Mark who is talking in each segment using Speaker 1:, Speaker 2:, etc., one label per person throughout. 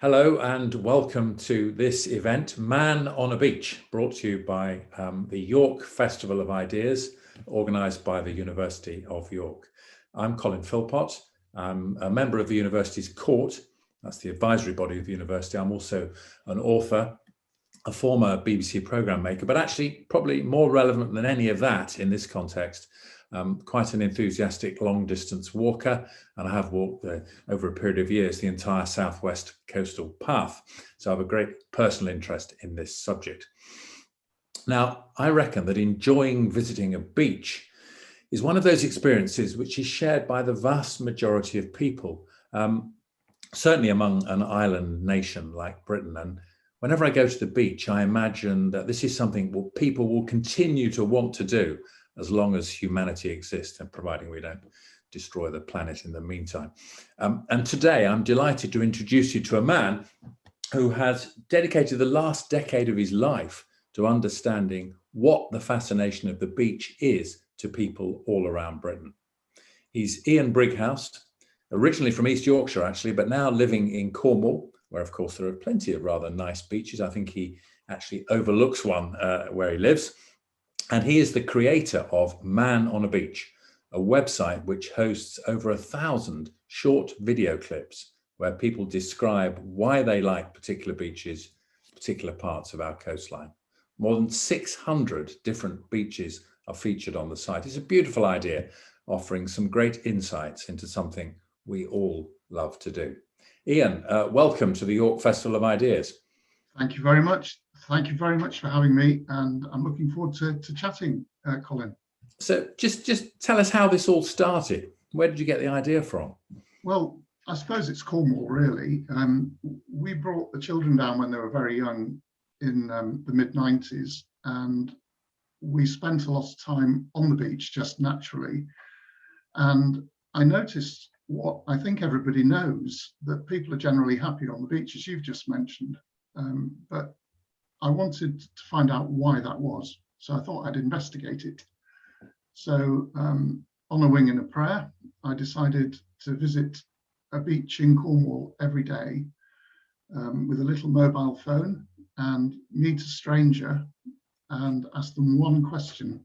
Speaker 1: Hello and welcome to this event, Man on a Beach, brought to you by the York Festival of Ideas, organised by the University of York. I'm Colin Philpott. I'm a member of the university's court. That's the advisory body of the university. I'm also an author, a former BBC programme maker, but actually probably more relevant than any of that in this context. Quite an enthusiastic long distance walker, and I have walked over a period of years the entire southwest coastal path. So I have a great personal interest in this subject. Now, I reckon that enjoying visiting a beach is one of those experiences which is shared by the vast majority of people, certainly among an island nation like Britain. And whenever I go to the beach, I imagine that this is something people will continue to want to do as long as humanity exists, and providing we don't destroy the planet in the meantime. And today I'm delighted to introduce you to a man who has dedicated the last decade of his life to understanding what the fascination of the beach is to people all around Britain. He's Ian Brighouse, originally from East Yorkshire actually, but now living in Cornwall, where of course there are plenty of rather nice beaches. I think he actually overlooks one where he lives. And he is the creator of Man on a Beach, a website which hosts over 1,000 short video clips where people describe why they like particular beaches, particular parts of our coastline. More than 600 different beaches are featured on the site. It's a beautiful idea, offering some great insights into something we all love to do. Ian, welcome to the York Festival of Ideas.
Speaker 2: Thank you very much. Thank you very much for having me, and I'm looking forward to chatting, Colin.
Speaker 1: So just tell us how this all started. Where did you get the idea from?
Speaker 2: Well, I suppose it's Cornwall, really. We brought the children down when they were very young in the mid-90s, and we spent a lot of time on the beach just naturally. And I noticed what I think everybody knows, that people are generally happy on the beach, as you've just mentioned. But I wanted to find out why that was, so I thought I'd investigate it. So on a wing and a prayer, I decided to visit a beach in Cornwall every day with a little mobile phone and meet a stranger and ask them one question: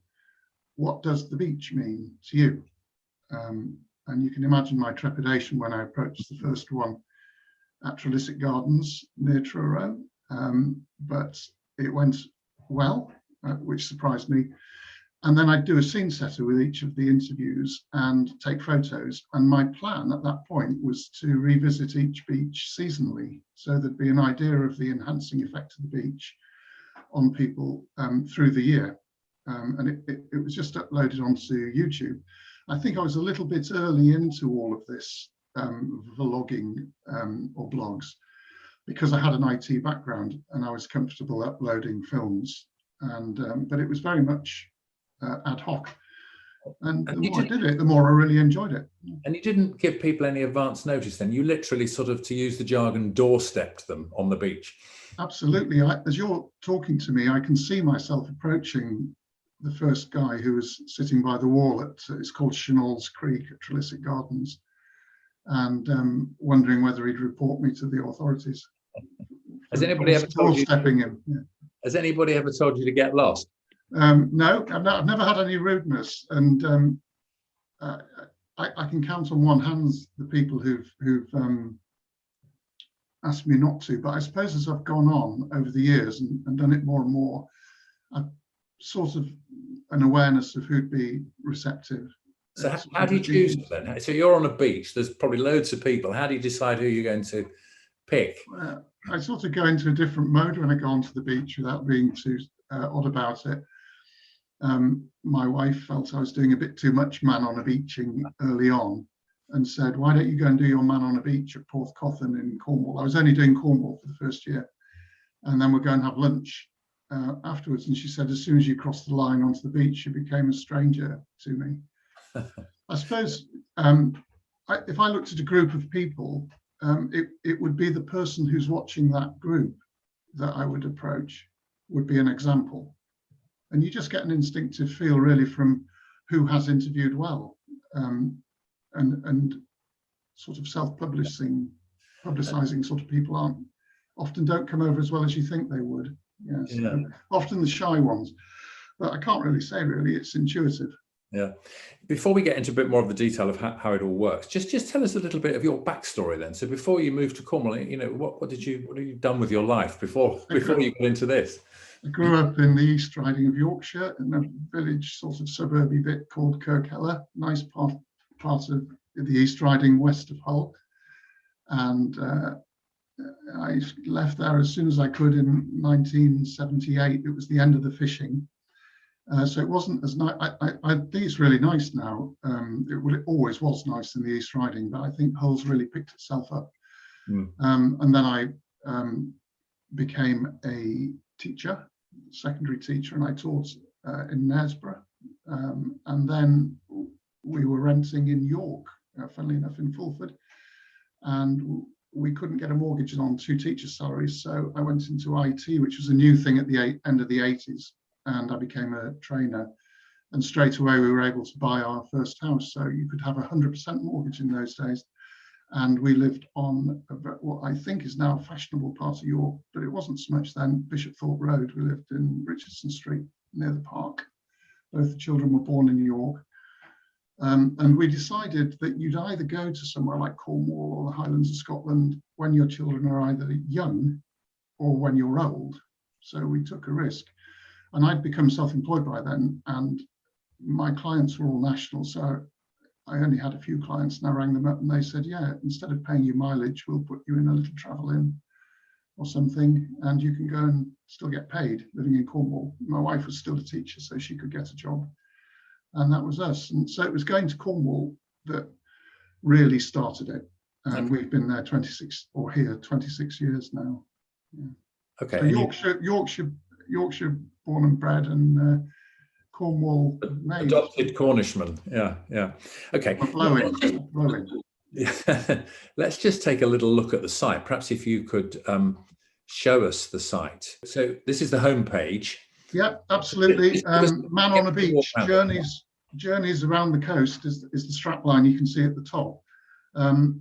Speaker 2: what does the beach mean to you? And you can imagine my trepidation when I approached the first one at Trellissick Gardens near Truro. But it went well, which surprised me. And then I'd do a scene setter with each of the interviews and take photos. And my plan at that point was to revisit each beach seasonally, so there'd be an idea of the enhancing effect of the beach on people through the year. And it was just uploaded onto YouTube. I think I was a little bit early into all of this vlogging or blogs, because I had an IT background and I was comfortable uploading films, and but it was very much ad hoc. And the more I did it, the more I really enjoyed it.
Speaker 1: And you didn't give people any advance notice then? You literally sort of, to use the jargon, doorstepped them on the beach?
Speaker 2: Absolutely. As you're talking to me, I can see myself approaching the first guy who was sitting by the wall at, it's called Chenal's Creek at Trellissick Gardens, and wondering whether he'd report me to the authorities.
Speaker 1: Has anybody ever told you?
Speaker 2: Stepping in. Yeah.
Speaker 1: Has anybody ever told you to get lost?
Speaker 2: No, I've never had any rudeness, and I can count on one hand the people who've asked me not to. But I suppose as I've gone on over the years and done it more and more, I've sort of an awareness of who'd be receptive.
Speaker 1: So how do you choose it then? So you're on a beach, there's probably loads of people. How do you decide who you're going to pick?
Speaker 2: I sort of go into a different mode when I go onto the beach without being too odd about it. My wife felt I was doing a bit too much man on a beaching early on, and said, why don't you go and do your man on a beach at Porthcothan in Cornwall? I was only doing Cornwall for the first year. And then we'll go and have lunch afterwards. And she said, as soon as you crossed the line onto the beach, you became a stranger to me. I suppose if I looked at a group of people, it would be the person who's watching that group that I would approach, would be an example. And you just get an instinctive feel really from who has interviewed well, and sort of self-publishing publicising sort of people often don't come over as well as you think they would. Yes,
Speaker 1: Yeah.
Speaker 2: often the shy ones. But I can't really say, really, it's intuitive.
Speaker 1: Yeah. Before we get into a bit more of the detail of how it all works, just tell us a little bit of your backstory then. So before you moved to Cornwall, what have you done with your life before you got into this?
Speaker 2: I grew up in the East Riding of Yorkshire in a village, sort of suburby bit called Kirkella, nice part of the East Riding west of Hull. And I left there as soon as I could in 1978. It was the end of the fishing. So it wasn't as nice. I think it's really nice now. It always was nice in the East Riding, but I think Hull's really picked itself up. And then I became a teacher, secondary teacher, and I taught in Knaresborough. And then we were renting in York, funnily enough, in Fulford. And we couldn't get a mortgage on 2 teacher salaries. So I went into IT, which was a new thing at the end of the 80s. And I became a trainer, and straight away we were able to buy our first house. So you could have 100% mortgage in those days. And we lived on what I think is now a fashionable part of York, but it wasn't so much then, Bishopthorpe Road. We lived in Richardson Street near the park. Both the children were born in York. And we decided that you'd either go to somewhere like Cornwall or the Highlands of Scotland when your children are either young or when you're old. So we took a risk. And I'd become self-employed by then, and my clients were all national. So I only had a few clients, and I rang them up and they said, yeah, instead of paying you mileage, we'll put you in a little travel inn or something, and you can go and still get paid living in Cornwall. My wife was still a teacher, so she could get a job. And that was us. And so it was going to Cornwall that really started it. And we've been there 26 years now. Yeah.
Speaker 1: Okay.
Speaker 2: So Yorkshire born and bred, and Cornwall made.
Speaker 1: Adopted Cornishman. Yeah. Okay.
Speaker 2: Blowing.
Speaker 1: Yeah. Let's just take a little look at the site. Perhaps if you could show us the site. So this is the homepage.
Speaker 2: Yeah, absolutely. Man on a Beach, journeys around the coast is the strapline you can see at the top. And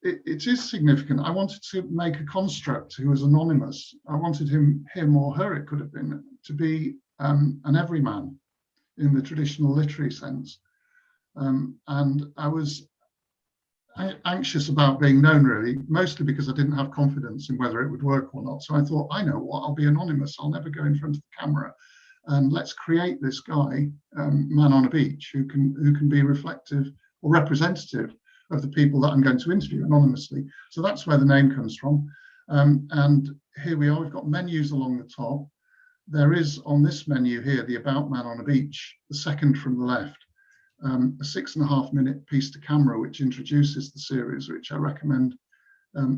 Speaker 2: it is significant. I wanted to make a construct who was anonymous. I wanted him or her, it could have been, to be an everyman in the traditional literary sense. And I was anxious about being known, really, mostly because I didn't have confidence in whether it would work or not. So I thought, I know what, I'll be anonymous. I'll never go in front of the camera. And let's create this guy, Man on a Beach, who can be reflective or representative of the people that I'm going to interview anonymously. So that's where the name comes from. And here we are, we've got menus along the top. There is on this menu here, the About Man on a Beach, the second from the left, a 6.5 minute piece to camera, which introduces the series, which I recommend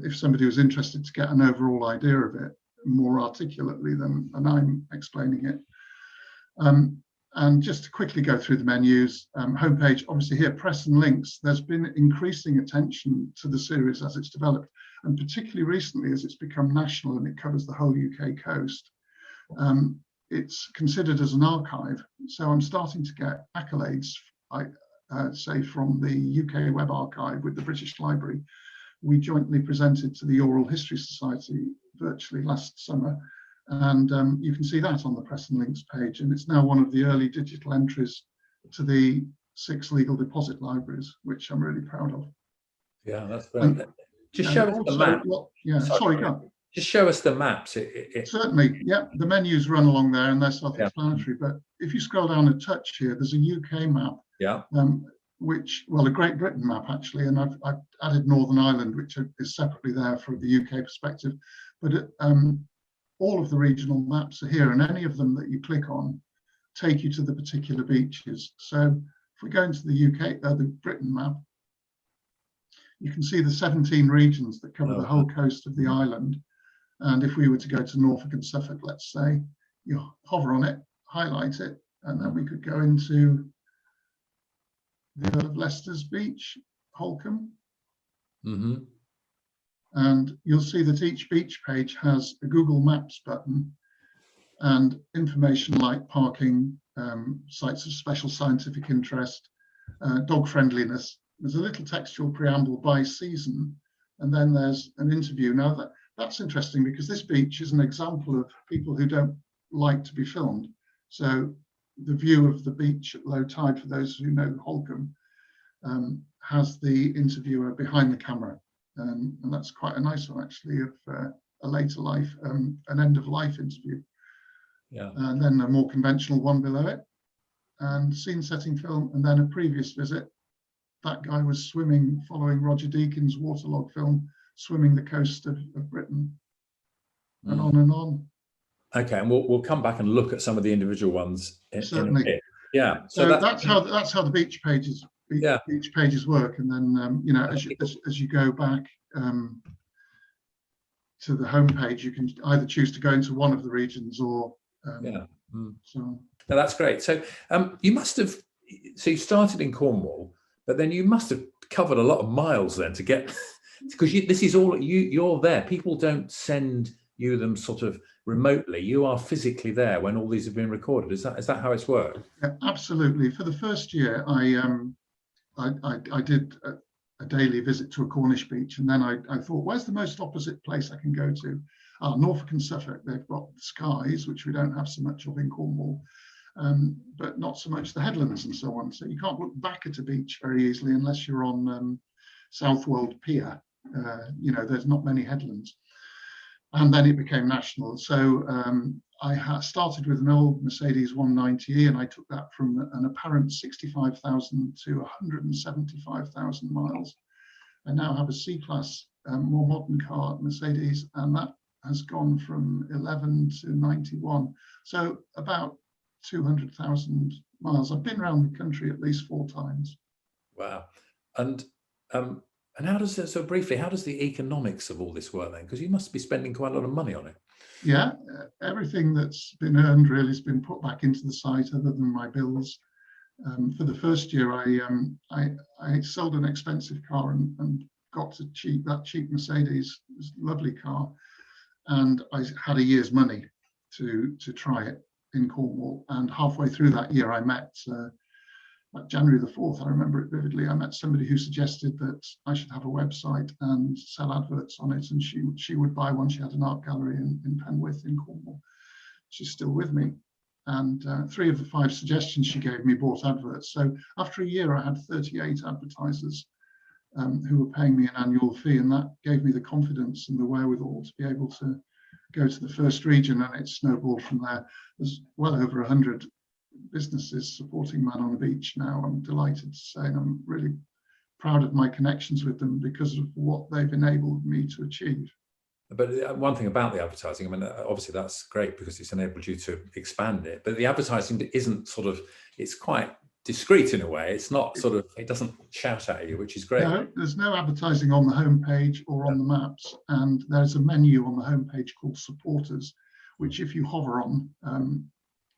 Speaker 2: if somebody was interested to get an overall idea of it more articulately than I'm explaining it. And just to quickly go through the menus, homepage, obviously here, press and links. There's been increasing attention to the series as it's developed, and particularly recently as it's become national and it covers the whole UK coast. It's considered as an archive. So I'm starting to get accolades, say from the UK Web Archive with the British Library. We jointly presented to the Oral History Society virtually last summer. And you can see that on the press and links page. And it's now one of the early digital entries to the 6 legal deposit libraries, which I'm really proud of.
Speaker 1: Yeah, that's brilliant. Just show us the map.
Speaker 2: Sorry, go on.
Speaker 1: Just show us the maps.
Speaker 2: Certainly, yeah. The menus run along there and they're self-explanatory. Yeah. But if you scroll down a touch here, there's a UK map.
Speaker 1: Yeah.
Speaker 2: A Great Britain map, actually. And I've added Northern Ireland, which is separately there for the UK perspective. But all of the regional maps are here, and any of them that you click on take you to the particular beaches. So if we go into the UK, the Britain map, you can see the 17 regions that cover the whole coast of the island. And if we were to go to Norfolk and Suffolk, let's say, you hover on it, highlight it, and then we could go into the Earl of Leicester's beach, Holcombe.
Speaker 1: Mm-hmm.
Speaker 2: And you'll see that each beach page has a Google Maps button and information like parking, sites of special scientific interest, dog friendliness. There's a little textual preamble by season and then there's an interview. Now that's interesting because this beach is an example of people who don't like to be filmed. So the view of the beach at low tide, for those who know Holcombe, has the interviewer behind the camera, and that's quite a nice one actually, of a later life, an end of life interview.
Speaker 1: Yeah.
Speaker 2: And then a more conventional one below it, and scene setting film, and then a previous visit. That guy was swimming, following Roger Deakins' waterlog film, swimming the coast of Britain, and on and on.
Speaker 1: Okay, and we'll come back and look at some of the individual ones in a bit. Yeah.
Speaker 2: So that's how the beach pages work, and then you know, as you go back to the homepage, you can either choose to go into one of the regions or so.
Speaker 1: Now, that's great. So you must have, so you started in Cornwall, but then you must have covered a lot of miles then to get, because this is all you're there. People don't send you them sort of remotely. You are physically there when all these have been recorded. Is that how it's worked?
Speaker 2: Yeah, absolutely. For the first year, I did a daily visit to a Cornish beach, and then I thought, where's the most opposite place I can go to? Norfolk and Suffolk, they've got skies, which we don't have so much of in Cornwall, but not so much the headlands and so on. So you can't look back at a beach very easily unless you're on Southwold Pier. You know, there's not many headlands. And then it became national. So I started with an old Mercedes 190E, and I took that from an apparent 65,000 to 175,000 miles. I now have a C-Class, more modern car, Mercedes, and that has gone from 11 to 91. So about 200,000 miles. I've been around the country at least 4 times.
Speaker 1: Wow. And how does it, so briefly, how does the economics of all this work then? Because you must be spending quite a lot of money on it.
Speaker 2: Yeah, everything that's been earned really has been put back into the site, other than my bills. For the first year, I sold an expensive car and got that cheap Mercedes, this lovely car, and I had a year's money to try it in Cornwall. And halfway through that year, I met. Like January the 4th, I remember it vividly, I met somebody who suggested that I should have a website and sell adverts on it, and she would buy one. She had an art gallery in Penwith in Cornwall. She's still with me. And 3 of the 5 suggestions she gave me bought adverts. So after a year, I had 38 advertisers who were paying me an annual fee, and that gave me the confidence and the wherewithal to be able to go to the first region, and it snowballed from there. There's well over 100 businesses supporting Man on the Beach now. I'm delighted to say, and I'm really proud of my connections with them because of what they've enabled me to achieve.
Speaker 1: But one thing about the advertising, I mean, obviously that's great because it's enabled you to expand it, but the advertising isn't sort of, it's quite discreet in a way. It's not sort of, it doesn't shout at you, which is great.
Speaker 2: No, there's no advertising on the homepage or on the maps, and there's a menu on the homepage called Supporters, which if you hover on,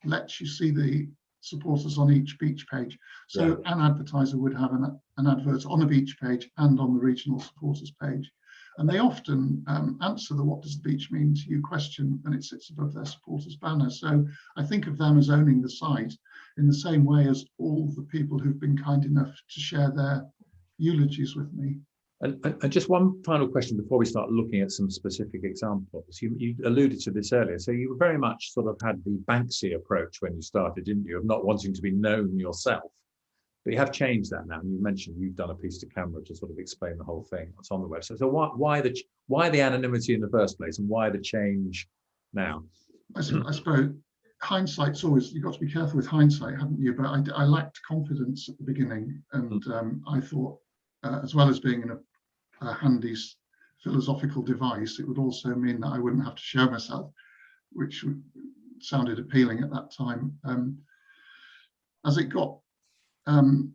Speaker 2: lets you see the supporters on each beach page. So an advertiser would have an advert on a beach page and on the regional supporters page. And they often answer the "what does the beach mean to you" question, and it sits above their supporters banner. So I think of them as owning the site in the same way as all the people who've been kind enough to share their eulogies with me.
Speaker 1: And just one final question before we start looking at some specific examples. You alluded to this earlier. So you very much sort of had the Banksy approach when you started, didn't you, of not wanting to be known yourself. But you have changed that now. And you mentioned you've done a piece to camera to sort of explain the whole thing. It's on the website. So why the anonymity in the first place, and why the change now?
Speaker 2: I suppose hindsight's always, you've got to be careful with hindsight, haven't you? But I lacked confidence at the beginning. And I thought, as well as being a handy philosophical device, it would also mean that I wouldn't have to show myself, which sounded appealing at that time. As it got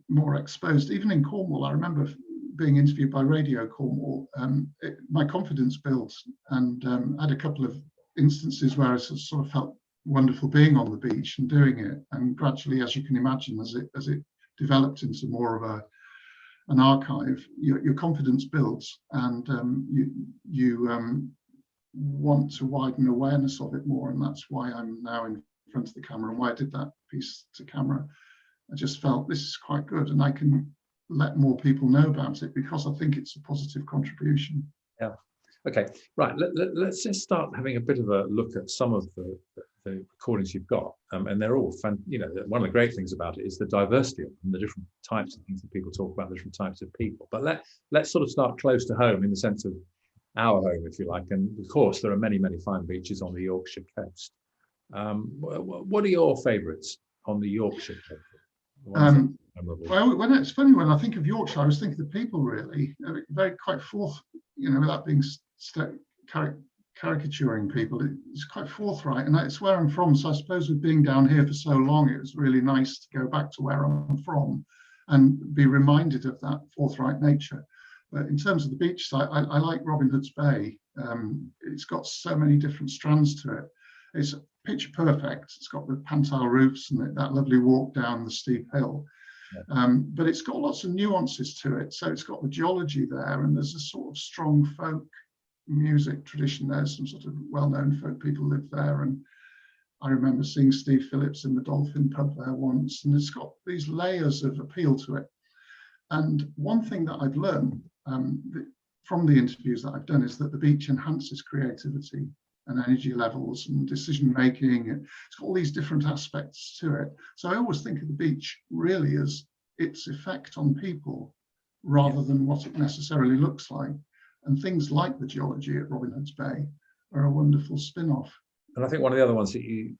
Speaker 2: more exposed, even in Cornwall, I remember being interviewed by Radio Cornwall, my confidence built, and I had a couple of instances where I sort of felt wonderful being on the beach and doing it. And gradually, as you can imagine, as it developed into more of an archive, your confidence builds, and you want to widen awareness of it more, and that's why I'm now in front of the camera, and why I did that piece to camera. I just felt this is quite good, and I can let more people know about it because I think it's a positive contribution.
Speaker 1: Yeah. Okay. Right. Let's just start having a bit of a look at some of the recordings you've got, and they're all fun. You know, one of the great things about it is the diversity of them, the different types of things that people talk about, the different types of people. But let's sort of start close to home in the sense of our home, if you like. And of course, there are many fine beaches on the Yorkshire coast. What are your favourites on the Yorkshire coast?
Speaker 2: Well, when it's funny, when I think of Yorkshire, I was thinking of the people really, very quite without being caricaturing people, it's quite forthright, and it's where I'm from. So I suppose with being down here for so long, it was really nice to go back to where I'm from and be reminded of that forthright nature. But in terms of the beach side, I like Robin Hood's Bay. It's got so many different strands to it. It's picture perfect. It's got the pantile roofs and that lovely walk down the steep hill. But it's got lots of nuances to it. So it's got the geology there, and there's a sort of strong folk music tradition there. Some sort of well-known folk people live there. And I remember seeing Steve Phillips in the Dolphin pub there once, and it's got these layers of appeal to it. And one thing that I've learned from the interviews that I've done is that the beach enhances creativity and energy levels and decision making. It's got all these different aspects to it. So I always think of the beach really as its effect on people rather than what it necessarily looks like. And things like the geology at Robin Hood's Bay are a wonderful spin-off.
Speaker 1: And I think one of the other ones that you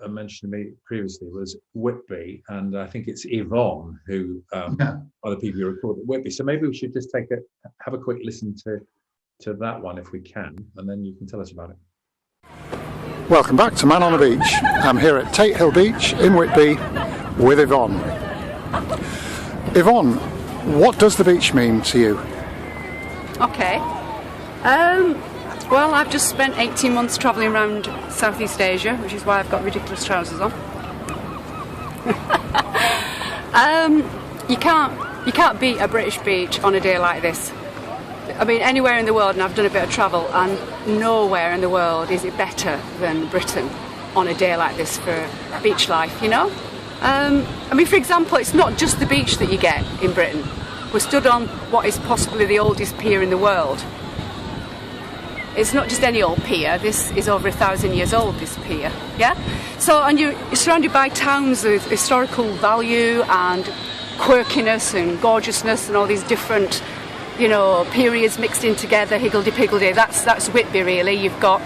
Speaker 1: mentioned to me previously was Whitby, and I think it's Yvonne who are the people you recorded at Whitby. So maybe we should just have a quick listen to that one if we can, and then you can tell us about it.
Speaker 3: Welcome back to Man on the Beach. I'm here at Tate Hill Beach in Whitby with Yvonne. Yvonne, what does the beach mean to you?
Speaker 4: Okay. Well, I've just spent 18 months travelling around Southeast Asia, which is why I've got ridiculous trousers on. You can't beat a British beach on a day like this. I mean, anywhere in the world, and I've done a bit of travel, and nowhere in the world is it better than Britain on a day like this for beach life, you know? I mean, for example, it's not just the beach that you get in Britain. We're stood on what is possibly the oldest pier in the world. It's not just any old pier. This is over 1,000 years old, this pier, yeah? So, and you're surrounded by towns with historical value and quirkiness and gorgeousness and all these different, you know, periods mixed in together, higgledy-piggledy. That's Whitby, really. You've got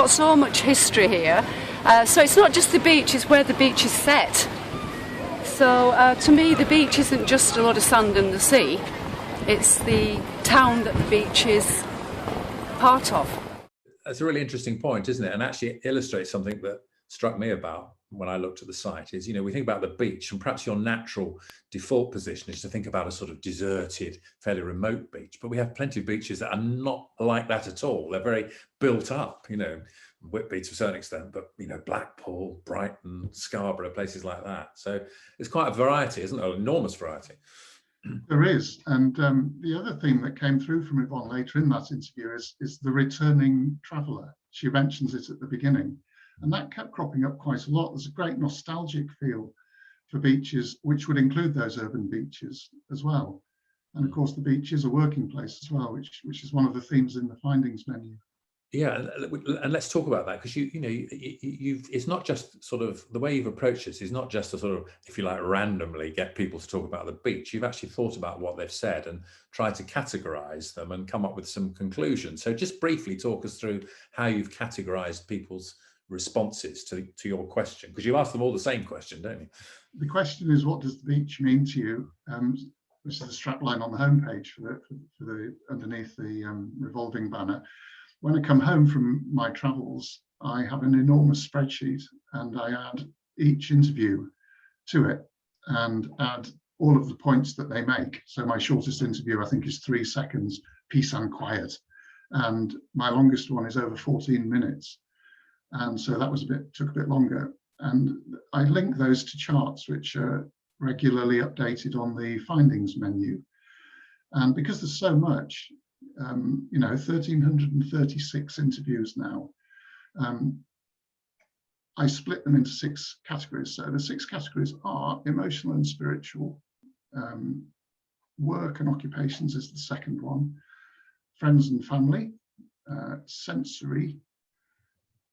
Speaker 4: so much history here. So it's not just the beach, it's where the beach is set. So to me, the beach isn't just a lot of sand and the sea. It's the town that the beach is part of.
Speaker 1: That's a really interesting point, isn't it? And actually it illustrates something that struck me about when I looked at the site is, you know, we think about the beach and perhaps your natural default position is to think about a sort of deserted, fairly remote beach, but we have plenty of beaches that are not like that at all. They're very built up, you know, Whitby to a certain extent, but, you know, Blackpool, Brighton, Scarborough, places like that. So it's quite a variety, isn't it? An enormous variety.
Speaker 2: There is, and the other thing that came through from Yvonne later in that interview is the returning traveller. She mentions it at the beginning, and that kept cropping up quite a lot. There's a great nostalgic feel for beaches, which would include those urban beaches as well. And of course, the beach is a working place as well, which is one of the themes in the findings menu.
Speaker 1: Yeah, and let's talk about that, because it's not just sort of the way you've approached this is not just to sort of, if you like, randomly get people to talk about the beach. You've actually thought about what they've said and tried to categorize them and come up with some conclusions. So just briefly talk us through how you've categorized people's responses to your question, because you asked them all the same question, don't you?
Speaker 2: The question is, what does the beach mean to you? Which is the strapline on the homepage for the underneath the revolving banner. When I come home from my travels, I have an enormous spreadsheet and I add each interview to it and add all of the points that they make. So my shortest interview, I think, is 3 seconds, peace and quiet. And my longest one is over 14 minutes. And so that was took a bit longer. And I link those to charts, which are regularly updated on the findings menu. And because there's so much, 1,336 interviews now. I split them into 6 categories. So the 6 categories are emotional and spiritual. Work and occupations is the second one. friends and family, sensory,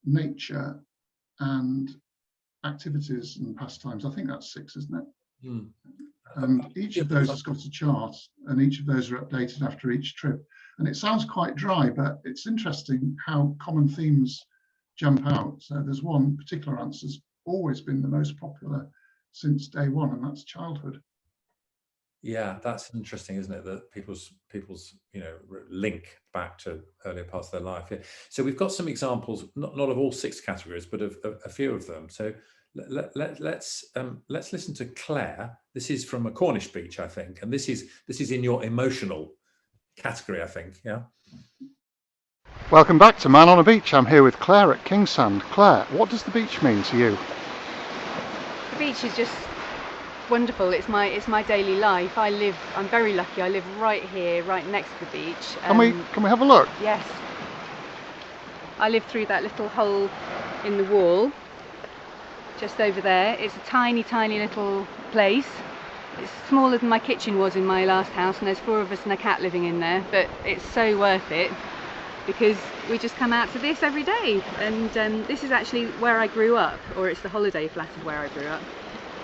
Speaker 2: nature, and activities and pastimes. I think that's 6, isn't it?
Speaker 1: Mm.
Speaker 2: And each of those has got a chart, and each of those are updated after each trip. And it sounds quite dry, but it's interesting how common themes jump out. So there's one particular answer's always been the most popular since day one, and that's childhood.
Speaker 1: Yeah, that's interesting, isn't it? That people's link back to earlier parts of their life. Yeah. So we've got some examples, not of all 6 categories, but of a few of them. So let's listen to Claire. This is from a Cornish beach, I think, and this is in your emotional category, I think. Yeah.
Speaker 3: Welcome back to Man on a Beach. I'm here with Claire at Kingsand. Claire, what does the beach mean to you?
Speaker 4: The beach is just wonderful. It's my daily life. I'm very lucky. I live right here, right next to the beach.
Speaker 3: Can we have a look?
Speaker 4: Yes. I live through that little hole in the wall, just over there. It's a tiny, tiny little place. It's smaller than my kitchen was in my last house, and there's 4 of us and a cat living in there. But it's so worth it because we just come out to this every day. And this is actually where I grew up, or it's the holiday flat of where I grew up.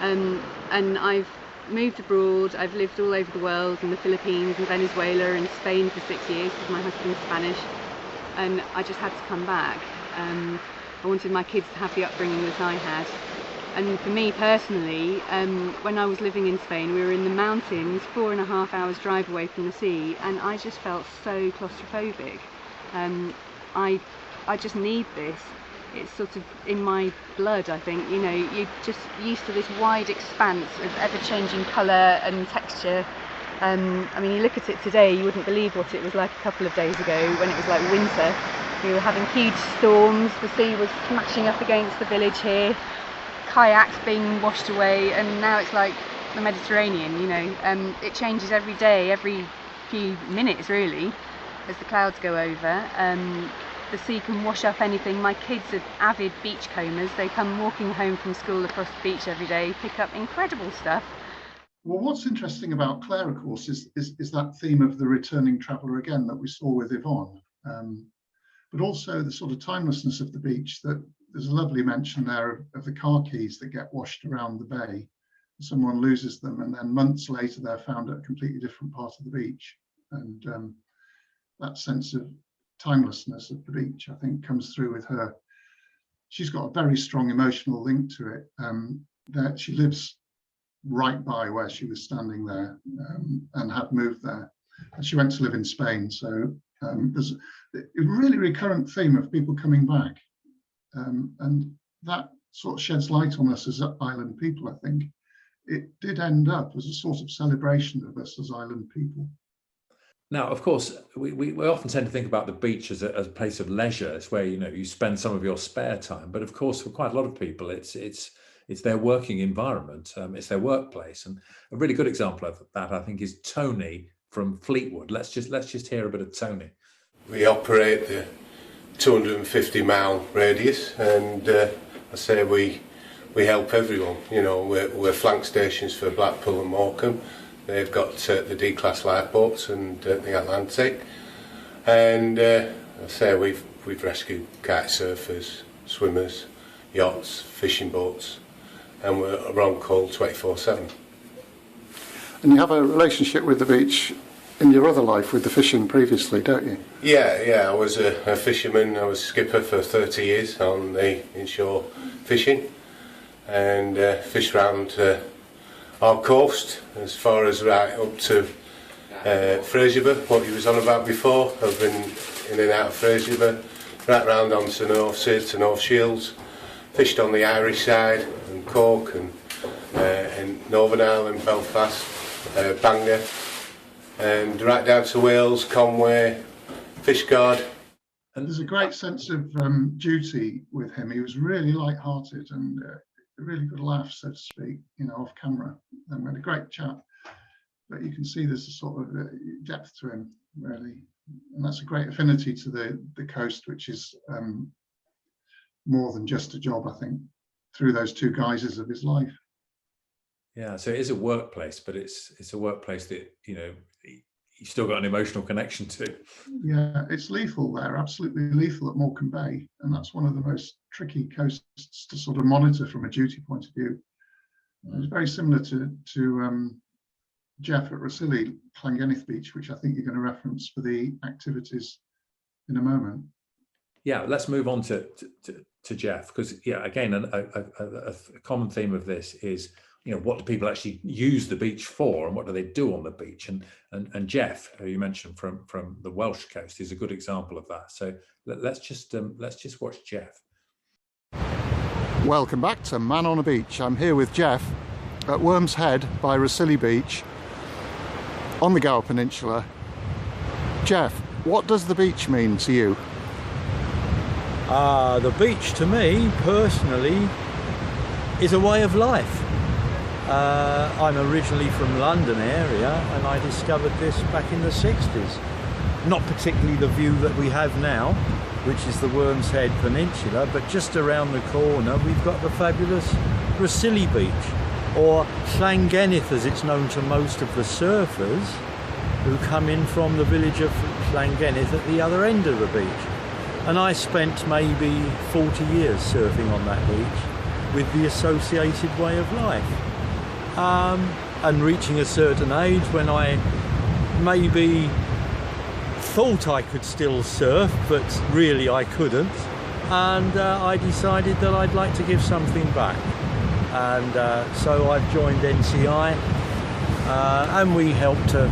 Speaker 4: And I've moved abroad. I've lived all over the world, in the Philippines and Venezuela and Spain for 6 years because my husband's Spanish, and I just had to come back. I wanted my kids to have the upbringing that I had. And for me personally, when I was living in Spain, we were in the mountains, 4.5 hours drive away from the sea, and I just felt so claustrophobic. I just need this. It's sort of in my blood, I think. You know, you're just used to this wide expanse of ever-changing colour and texture. I mean, you look at it today, you wouldn't believe what it was like a couple of days ago when it was like winter. We were having huge storms, the sea was smashing up against the village here, kayaks being washed away, and now it's like the Mediterranean, you know. It changes every day, every few minutes really, as the clouds go over. The sea can wash up anything. My kids are avid beachcombers. They come walking home from school across the beach every day, pick up incredible stuff.
Speaker 2: Well, what's interesting about Claire, of course, is that theme of the returning traveller again that we saw with Yvonne, but also the sort of timelessness of the beach. That there's a lovely mention there of the car keys that get washed around the bay. Someone loses them, and then months later they're found at a completely different part of the beach. And that sense of timelessness of the beach, I think, comes through with her. She's got a very strong emotional link to it. That she lives right by where she was standing there, and had moved there. And she went to live in Spain. So there's a really recurrent theme of people coming back. And that sort of sheds light on us as island people, I think. It did end up as a sort of celebration of us as island people.
Speaker 1: Now, of course, we often tend to think about the beach as a place of leisure. It's where, you know, you spend some of your spare time. But of course, for quite a lot of people, it's their working environment. It's their workplace. And a really good example of that, I think, is Tony from Fleetwood. Let's just hear a bit of Tony.
Speaker 5: We operate the 250-mile radius, and I say we help everyone. You know, we're flank stations for Blackpool and Morecambe. They've got the D-class lifeboats and the Atlantic, and I say we've rescued kite surfers, swimmers, yachts, fishing boats, and we're on call 24/7.
Speaker 3: And you have a relationship with the beach in your other life with the fishing previously, don't you?
Speaker 5: Yeah. I was a fisherman. I was skipper for 30 years on the inshore fishing, and fished round our coast as far as right up to Fraserburgh, what you was on about before. I've been in and out of Fraserburgh, right round onto North Sid to North Shields, fished on the Irish side and Cork and in Northern Ireland, Belfast, Bangor, and right down to Wales, Conway, Fishguard.
Speaker 2: And there's a great sense of duty with him. He was really light-hearted and a really good laugh, so to speak, you know, off camera. And we had a great chat. But you can see there's a sort of depth to him, really. And that's a great affinity to the coast, which is more than just a job, I think, through those two guises of his life.
Speaker 1: Yeah, so it is a workplace, but it's a workplace that, you know, you still got an emotional connection to.
Speaker 2: Yeah, it's lethal there, absolutely lethal at Morecambe Bay, and that's one of the most tricky coasts to sort of monitor from a duty point of view. It's very similar to Jeff at Rossilli, Llangennith Beach, which I think you're going to reference for the activities in a moment.
Speaker 1: Yeah, let's move on to Jeff, because yeah, again, a common theme of this is, you know, what do people actually use the beach for, and what do they do on the beach? And Jeff, who you mentioned from the Welsh coast, is a good example of that. So let's just watch Jeff.
Speaker 3: Welcome back to Man on a Beach. I'm here with Jeff at Worm's Head by Rossilli Beach on the Gower Peninsula. Jeff, what does the beach mean to you?
Speaker 6: The beach to me personally is a way of life. I'm originally from London area, and I discovered this back in the 60s. Not particularly the view that we have now, which is the Worm's Head Peninsula, but just around the corner we've got the fabulous Rossilli Beach, or Llangennith as it's known to most of the surfers who come in from the village of Llangennith at the other end of the beach. And I spent maybe 40 years surfing on that beach with the associated way of life. And reaching a certain age when I maybe thought I could still surf, but really I couldn't. And I decided that I'd like to give something back. And so I've joined NCI, and we help to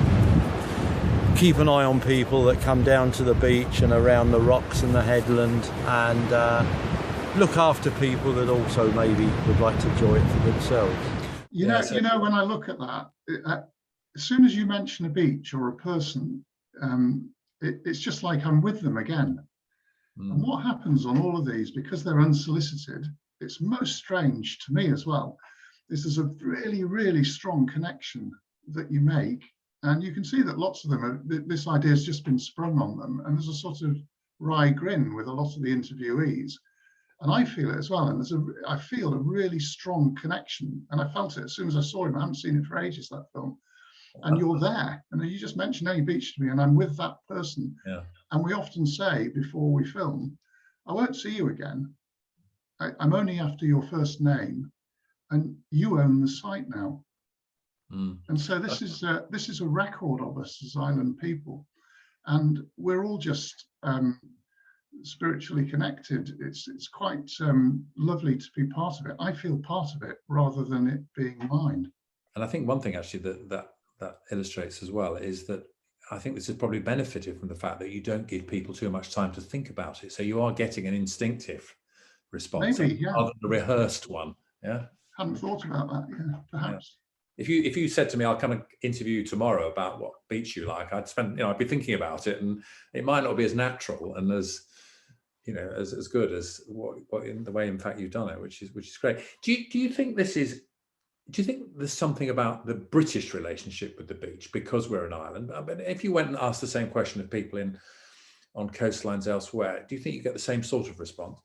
Speaker 6: keep an eye on people that come down to the beach and around the rocks and the headland, and look after people that also maybe would like to enjoy it for themselves.
Speaker 2: You know, when I look at that, as soon as you mention a beach or a person, it's just like I'm with them again. And what happens on all of these, because they're unsolicited, it's most strange to me as well, is there's a really, really strong connection that you make. And you can see that lots of them, this idea has just been sprung on them. And there's a sort of wry grin with a lot of the interviewees. And I feel it as well. And I feel a really strong connection. And I felt it as soon as I saw him. I haven't seen it for ages, that film. And you're there. And you just mentioned any beach to me, and I'm with that person.
Speaker 1: Yeah.
Speaker 2: And we often say before we film, I won't see you again. I'm only after your first name. And you own the site now. And so this is a record of us as island people, and we're all just spiritually connected. It's quite lovely to be part of it. I feel part of it rather than it being mine.
Speaker 1: And I think one thing actually that illustrates as well is that I think this has probably benefited from the fact that you don't give people too much time to think about it. So you are getting an instinctive response,
Speaker 2: Maybe, yeah,
Speaker 1: rather than a rehearsed one. Yeah,
Speaker 2: hadn't thought about that. Yeah, perhaps.
Speaker 1: Yeah. If you said to me, I'll come and interview you tomorrow about what beach you like, I'd be thinking about it, and it might not be as natural and as, you know, as good as what in the way in fact you've done it, which is great. Do you think there's something about the British relationship with the beach because we're an island? I mean, if you went and asked the same question of people on coastlines elsewhere, do you think you get the same sort of response?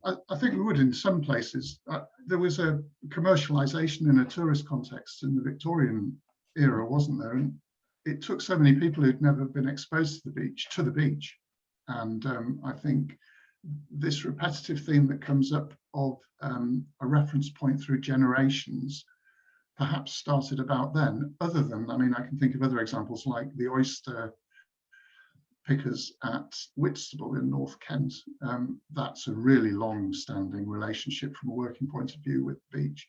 Speaker 2: I think we would in some places. There was a commercialization in a tourist context in the Victorian era, wasn't there? And it took so many people who'd never been exposed to the beach. And I think this repetitive theme that comes up of a reference point through generations perhaps started about then. Other than, I mean, I can think of other examples like the oyster pickers at Whitstable in North Kent. That's a really long-standing relationship from a working point of view with the beach.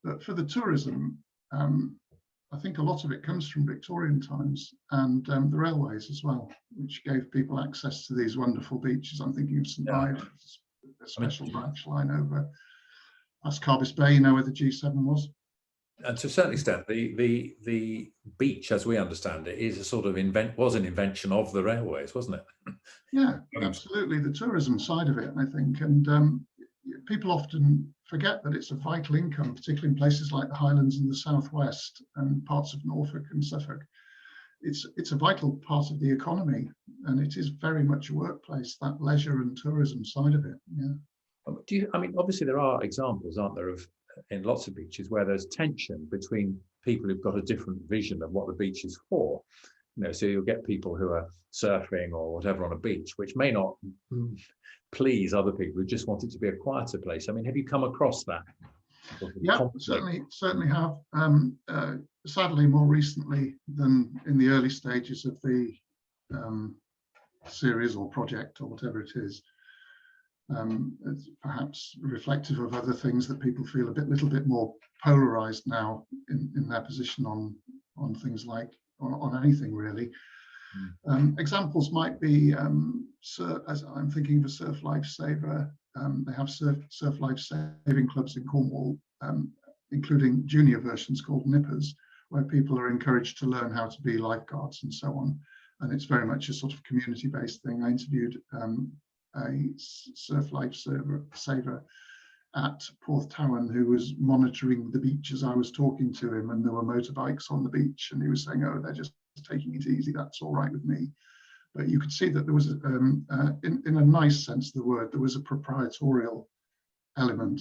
Speaker 2: But for the tourism, I think a lot of it comes from Victorian times, and the railways as well, which gave people access to these wonderful beaches. I'm thinking of St Ives, a special branch line over past Carbis Bay, you know, where the G7 was.
Speaker 1: And to a certain extent, the beach, as we understand it, is a sort of was an invention of the railways, wasn't it?
Speaker 2: Yeah, absolutely. The tourism side of it, I think, and people often forget that it's a vital income, particularly in places like the Highlands and the Southwest and parts of Norfolk and Suffolk. It's a vital part of the economy, and it is very much a workplace, that leisure and tourism side of it. Yeah.
Speaker 1: I mean, obviously there are examples, aren't there, in lots of beaches where there's tension between people who've got a different vision of what the beach is for. so you'll get people who are surfing or whatever on a beach, which may not please other people who just want it to be a quieter place. I mean, have you come across that sort of
Speaker 2: Yeah,
Speaker 1: conflict?
Speaker 2: certainly have. Sadly, more recently than in the early stages of the series or project or whatever it is. It's perhaps reflective of other things that people feel a little bit more polarized now in their position on things like on anything really. Examples might be as I'm thinking of a surf lifesaver. They have surf life-saving clubs in Cornwall, including junior versions called nippers, where people are encouraged to learn how to be lifeguards and so on. And it's very much a sort of community-based thing. I interviewed a surf lifesaver at Porthtowan who was monitoring the beach as I was talking to him, and there were motorbikes on the beach, and he was saying, "Oh, they're just taking it easy. That's all right with me." But you could see that there was, in a nice sense of the word, there was a proprietorial element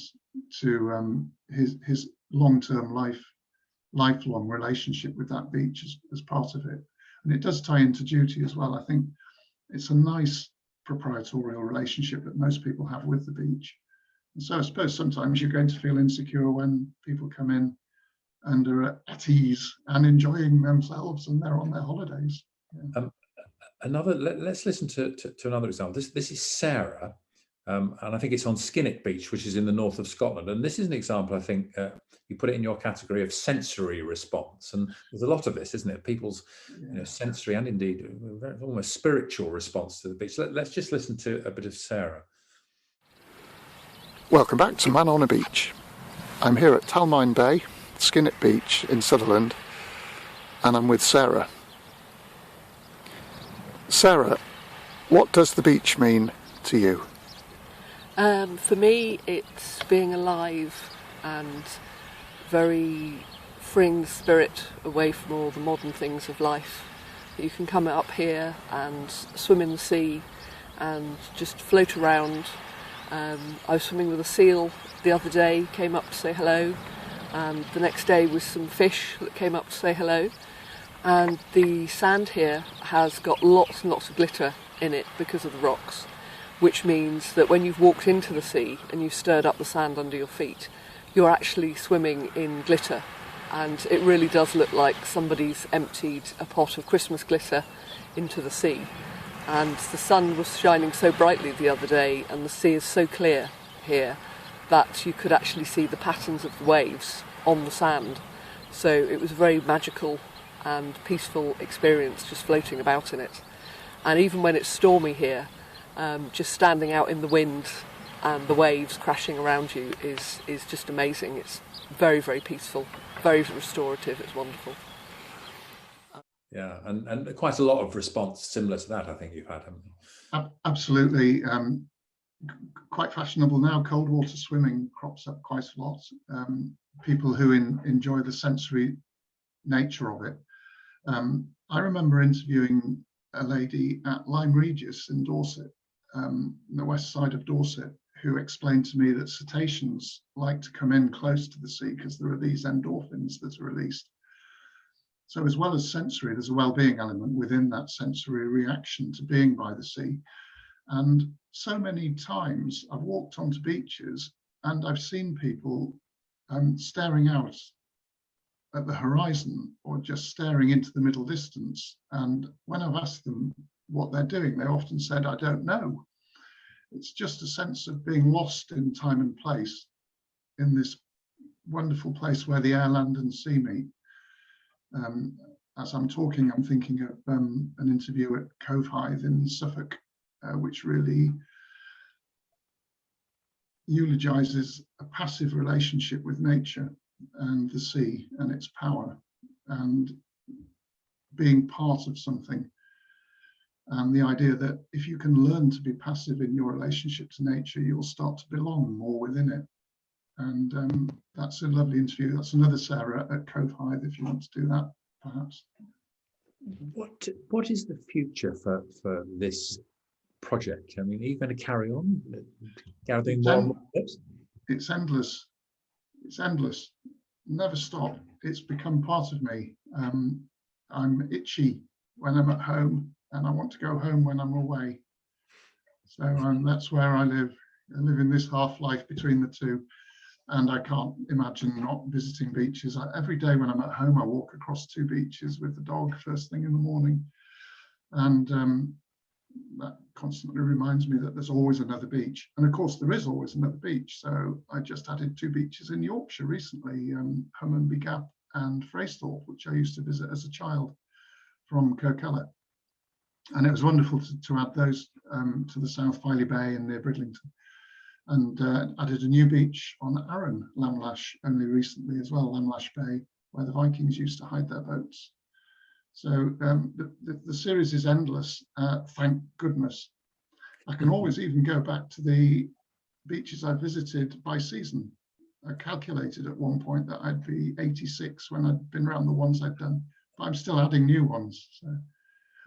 Speaker 2: to his long-term lifelong relationship with that beach as part of it. And it does tie into duty as well. I think it's a nice proprietorial relationship that most people have with the beach. And so I suppose sometimes you're going to feel insecure when people come in and are at ease and enjoying themselves and they're on their holidays. Yeah.
Speaker 1: Let's listen to another example. This is Sarah, and I think it's on Skinnet Beach, which is in the north of Scotland. And this is an example, I think, you put it in your category of sensory response. And there's a lot of this, isn't it? People's sensory and indeed almost spiritual response to the beach. Let's just listen to a bit of Sarah.
Speaker 3: Welcome back to Man on a Beach. I'm here at Talmine Bay, Skinnet Beach in Sutherland, and I'm with Sarah. Sarah, what does the beach mean to you?
Speaker 7: For me, it's being alive and very freeing the spirit away from all the modern things of life. You can come up here and swim in the sea and just float around. I was swimming with a seal the other day, came up to say hello, and the next day was some fish that came up to say hello. And the sand here has got lots and lots of glitter in it because of the rocks, which means that when you've walked into the sea and you've stirred up the sand under your feet, you're actually swimming in glitter. And it really does look like somebody's emptied a pot of Christmas glitter into the sea. And the sun was shining so brightly the other day, and the sea is so clear here that you could actually see the patterns of the waves on the sand. So it was a very magical and peaceful experience just floating about in it. And even when it's stormy here, just standing out in the wind and the waves crashing around you is just amazing. It's very, very peaceful, very restorative. It's wonderful.
Speaker 1: Yeah, and quite a lot of response similar to that, I think you've had, haven't you?
Speaker 2: Absolutely. Quite fashionable now. Cold water swimming crops up quite a lot. People who enjoy the sensory nature of it. I remember interviewing a lady at Lyme Regis in Dorset, the west side of Dorset, who explained to me that cetaceans like to come in close to the sea because there are these endorphins that are released. So as well as sensory, there's a well-being element within that sensory reaction to being by the sea. And so many times I've walked onto beaches and I've seen people staring out at the horizon or just staring into the middle distance. And when I've asked them what they're doing, they often said, "I don't know." It's just a sense of being lost in time and place in this wonderful place where the air, land and sea meet. As I'm talking, I'm thinking of an interview at Cove Hythe in Suffolk, which really eulogizes a passive relationship with nature and the sea and its power and being part of something. And the idea that if you can learn to be passive in your relationship to nature, you'll start to belong more within it. And that's a lovely interview. That's another Sarah at Cove Hythe, if you want to do that, perhaps.
Speaker 1: What is the future for this project? I mean, are you going to carry on gathering more and more tips?
Speaker 2: It's endless. It's endless. Never stop. It's become part of me. I'm itchy when I'm at home, and I want to go home when I'm away. So that's where I live. I live in this half-life between the two, and I can't imagine not visiting beaches. Every day when I'm at home, I walk across 2 beaches with the dog first thing in the morning, and that constantly reminds me that there's always another beach. And of course, there is always another beach. So I just added 2 beaches in Yorkshire recently, Manonabeach Gap and Freysthorpe, which I used to visit as a child from Kirkcallet. And it was wonderful to add those to the South Filey Bay and near Bridlington. And added a new beach on Arran, Lamlash, only recently as well, Lamlash Bay, where the Vikings used to hide their boats. So the series is endless, thank goodness. I can always even go back to the beaches I visited by season. I calculated at one point that I'd be 86 when I'd been around the ones I'd done, but I'm still adding new ones. So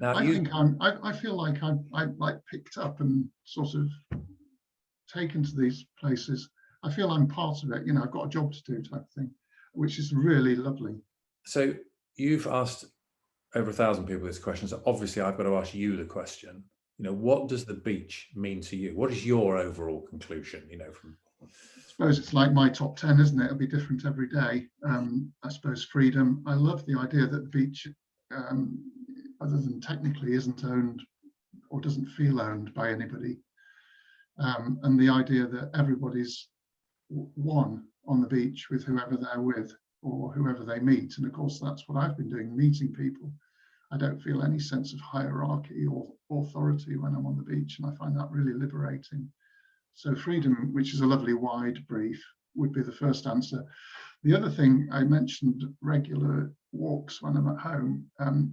Speaker 2: now I feel like I'm like picked up and sort of taken to these places. I feel I'm part of it. You know, I've got a job to do type of thing, which is really lovely.
Speaker 1: So you've asked over 1,000 people this question, so obviously I've got to ask you the question. You know, what does the beach mean to you? What is your overall conclusion? You know, from
Speaker 2: I suppose it's like my top 10, isn't it? It'll be different every day. I suppose freedom. I love the idea that the beach, other than technically, isn't owned or doesn't feel owned by anybody, and the idea that everybody's one on the beach with whoever they're with or whoever they meet. And of course, that's what I've been doing, meeting people. I don't feel any sense of hierarchy or authority when I'm on the beach, and I find that really liberating. So freedom, which is a lovely wide brief, would be the first answer. The other thing I mentioned, regular walks when I'm at home,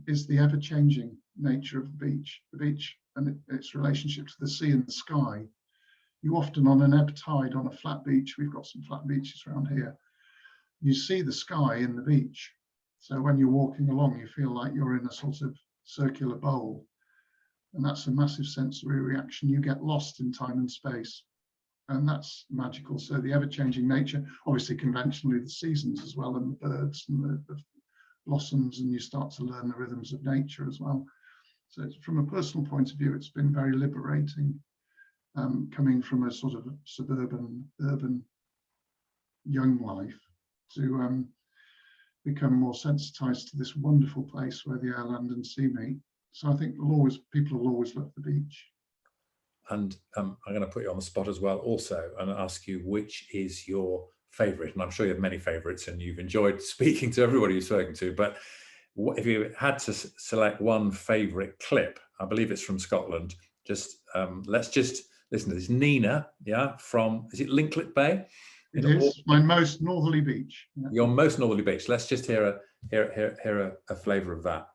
Speaker 2: is the ever-changing nature of the beach. The beach and its relationship to the sea and the sky. You often on an ebb tide on a flat beach, we've got some flat beaches around here, you see the sky in the beach. So when you're walking along, you feel like you're in a sort of circular bowl. And that's a massive sensory reaction. You get lost in time and space. And that's magical. So the ever-changing nature, obviously conventionally the seasons as well, and the birds and the blossoms, and you start to learn the rhythms of nature as well. So from a personal point of view, it's been very liberating, coming from a sort of suburban, urban, young life to become more sensitized to this wonderful place where the air, land and sea meet. So I think people will always love the beach.
Speaker 1: And I'm going to put you on the spot as well also and ask you which is your favourite. And I'm sure you have many favourites and you've enjoyed speaking to everybody you've spoken to, but if you had to select one favourite clip, I believe it's from Scotland, let's just listen to this. Nina, yeah, from, is it Linklet Bay?
Speaker 2: It is my most northerly beach. Yeah.
Speaker 1: Your most northerly beach. Let's just hear a flavour of that.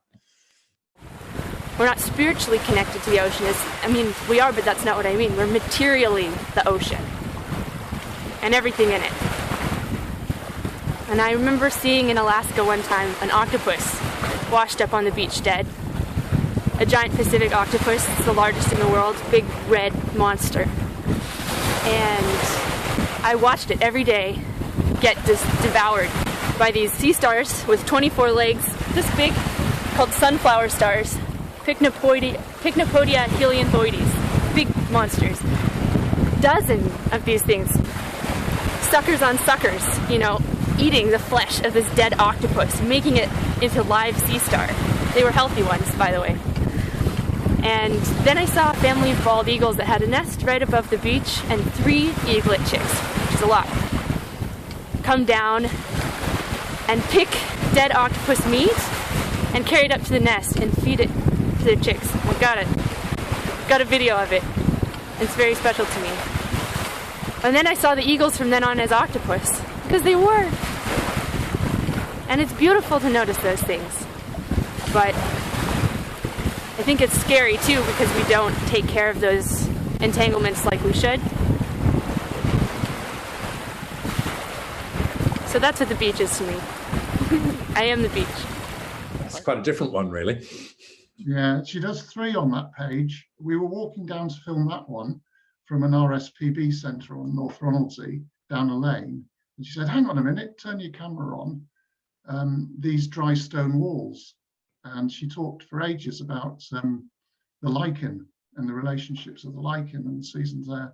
Speaker 8: We're not spiritually connected to the ocean. We are, but that's not what I mean. We're materially the ocean and everything in it. And I remember seeing in Alaska one time an octopus washed up on the beach dead. A giant Pacific octopus. It's the largest in the world. Big red monster. And I watched it every day get devoured by these sea stars with 24 legs, this big, called sunflower stars. Pycnopodia helianthoides, big monsters. Dozen of these things, suckers on suckers, eating the flesh of this dead octopus, making it into live sea star. They were healthy ones, by the way. And then I saw a family of bald eagles that had a nest right above the beach, and 3 eaglet chicks, which is a lot, come down and pick dead octopus meat and carry it up to the nest and feed it to their chicks. I got a video of it. It's very special to me. And then I saw the eagles from then on as octopus, because they were. And it's beautiful to notice those things. But I think it's scary too, because we don't take care of those entanglements like we should. So that's what the beach is to me. I am the beach.
Speaker 1: It's quite a different one, really.
Speaker 2: Yeah, she does 3 on that page. We were walking down to film that one from an RSPB centre on North Ronaldsay down a lane. And she said, hang on a minute, turn your camera on. These dry stone walls. and she talked for ages about the lichen and the relationships of the lichen and the seasons there.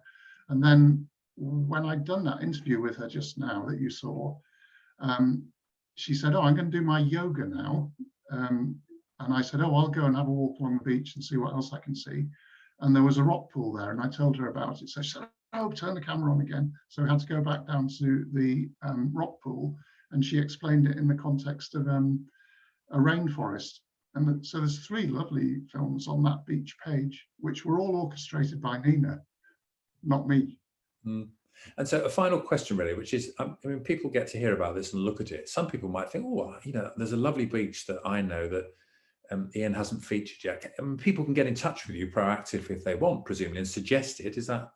Speaker 2: And then when I'd done that interview with her just now that you saw, she said, oh, I'm going to do my yoga now. And I said, oh, I'll go and have a walk along the beach and see what else I can see. And there was a rock pool there, and I told her about it. So she said, oh, turn the camera on again. So we had to go back down to the rock pool, and she explained it in the context of a rainforest. And so there's 3 lovely films on that beach page, which were all orchestrated by Nina, not me.
Speaker 1: Mm. And so a final question really, which is, I mean, people get to hear about this and look at it. Some people might think, oh, you know, there's a lovely beach that I know that Ian hasn't featured yet. I mean, people can get in touch with you proactively if they want, presumably, and suggest it. Is that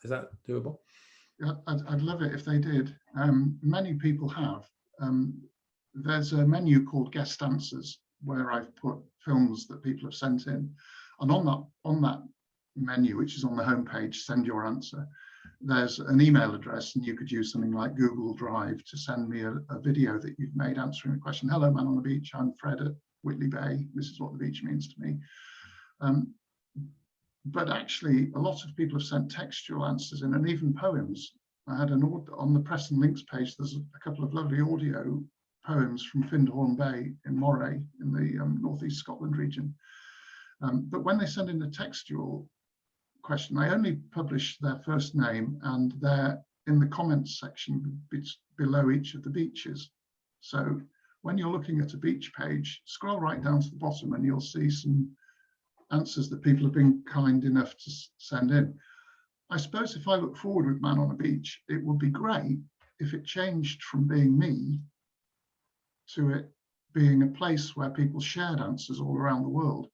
Speaker 1: doable?
Speaker 2: Yeah, I'd love it if they did. Many people have. There's a menu called Guest Answers where I've put films that people have sent in, and on that menu, which is on the homepage, send your answer, there's an email address, and you could use something like Google Drive to send me a video that you've made answering a question. Hello, Man on the Beach. I'm Fred at Whitley Bay. This is what the beach means to me. But actually, a lot of people have sent textual answers in, and even poems. I had on the Press and Links page, there's a couple of lovely audio poems from Findhorn Bay in Moray in the northeast Scotland region. But when they send in the textual question, I only publish their first name, and they're in the comments section below each of the beaches. So when you're looking at a beach page, scroll right down to the bottom and you'll see some answers that people have been kind enough to send in. I suppose if I look forward with Man on a Beach, it would be great if it changed from being me to it being a place where people shared answers all around the world.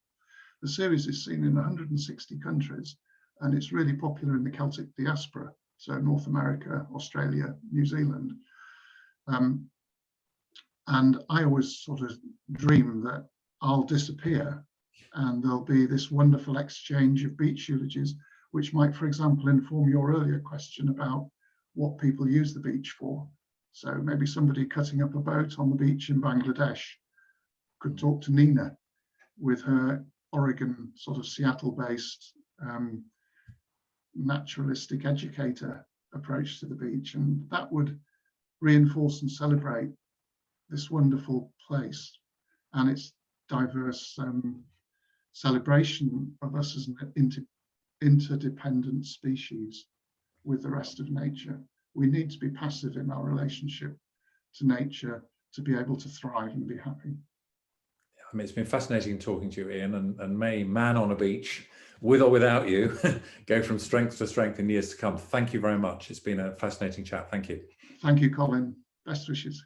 Speaker 2: The series is seen in 160 countries, and it's really popular in the Celtic diaspora, so North America, Australia, New Zealand. And I always sort of dream that I'll disappear and there'll be this wonderful exchange of beach eulogies, which might, for example, inform your earlier question about what people use the beach for. So maybe somebody cutting up a boat on the beach in Bangladesh could talk to Nina with her Oregon, sort of Seattle-based naturalistic educator approach to the beach, and that would reinforce and celebrate this wonderful place and its diverse celebration of us as an interdependent species with the rest of nature. We need to be passive in our relationship to nature to be able to thrive and be happy.
Speaker 1: I mean, it's been fascinating talking to you, Ian, and may Man on a Beach, with or without you, go from strength to strength in years to come. Thank you very much. It's been a fascinating chat. Thank you.
Speaker 2: Thank you, Colin. Best wishes.